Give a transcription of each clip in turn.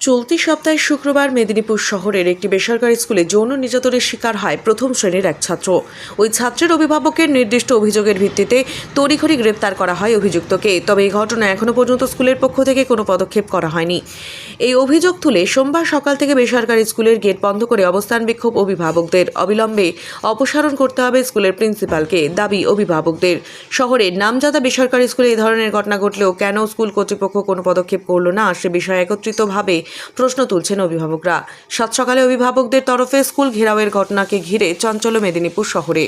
চলতি সপ্তাহে শুক্রবার মেদিনীপুর শহরের একটি বেসরকারি স্কুলে যৌন নির্যাতনের শিকার হয় প্রথম শ্রেণীর এক ছাত্র। ওই ছাত্রের অভিভাবকের নির্দিষ্ট অভিযোগের ভিত্তিতে তড়িঘড়ি গ্রেপ্তার করা হয় অভিযুক্তকে। তবে এই ঘটনায় এখনও পর্যন্ত স্কুলের পক্ষ থেকে কোনো পদক্ষেপ করা হয়নি। এই অভিযোগ তুলে সোমবার সকাল থেকে বেসরকারি স্কুলের গেট বন্ধ করে অবস্থান বিক্ষোভ অভিভাবকদের। অবিলম্বে অপসারণ করতে হবে স্কুলের প্রিন্সিপালকে, দাবি অভিভাবকদের। শহরের নামজাদা বেসরকারি স্কুলে এই ধরনের ঘটনা ঘটলেও কেন স্কুল কর্তৃপক্ষ কোনো পদক্ষেপ করল না, সে বিষয়ে একত্রিতভাবে প্রশ্ন তুলছেন অভিভাবকরা। সাত সকালে অভিভাবকদের তরফে স্কুল ঘেরাওয়ের ঘটনাকে ঘিরে চঞ্চল মেদিনীপুর শহরে।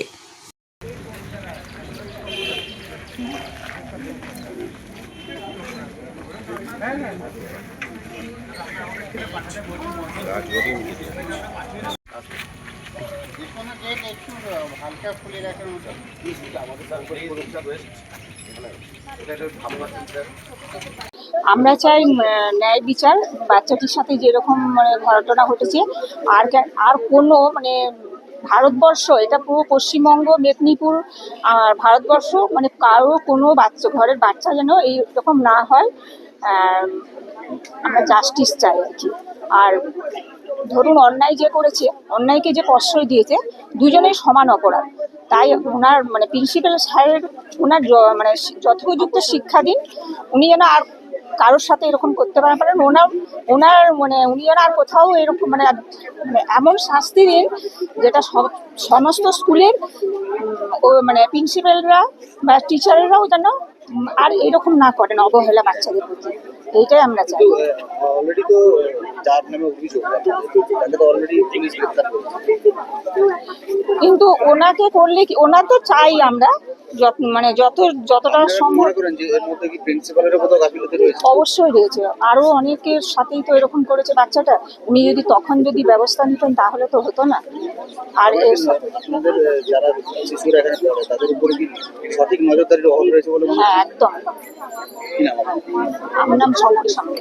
আমরা চাই ন্যায় বিচার। বাচ্চাটির সাথে যেরকম ঘটনা ঘটেছে আর কোনো ভারতবর্ষ, এটা পুরো পশ্চিমবঙ্গ, মেদিনীপুর আর ভারতবর্ষ, কারো কোনো ঘরের বাচ্চা যেন এইরকম না হয়। আমরা জাস্টিস চাই আর কি। আর ধরুন, অন্যায় যে করেছে, অন্যায়কে যে প্রশ্রয় দিয়েছে, দুজনেই সমান অপরাধ। তাই ওনার প্রিন্সিপাল স্যারের ওনার যথোপযুক্ত শিক্ষা দিন। উনি যেন আর কারোর সাথে এরকম করতে পারেন। উনি যেন আর কোথাও এরকম এমন শাস্তি দিন যেটা সমস্ত স্কুলের প্রিন্সিপালরা বা টিচারেরাও যেন আর এরকম না করেন অবহেলা বাচ্চাদের প্রতি। এইটাই আমরা চাই। কিন্তু ওনাকে করলে কি, ওনা তো চাই আমরা যতটা সম্ভব। অবশ্যই রয়েছে, আরো অনেকের সাথেই তো এরকম করেছে বাচ্চাটা। উনি যদি তখন ব্যবস্থা নিতেন তাহলে তো হতো না। আর হ্যাঁ, একদম। আমার নাম শঙ্কর সামনে।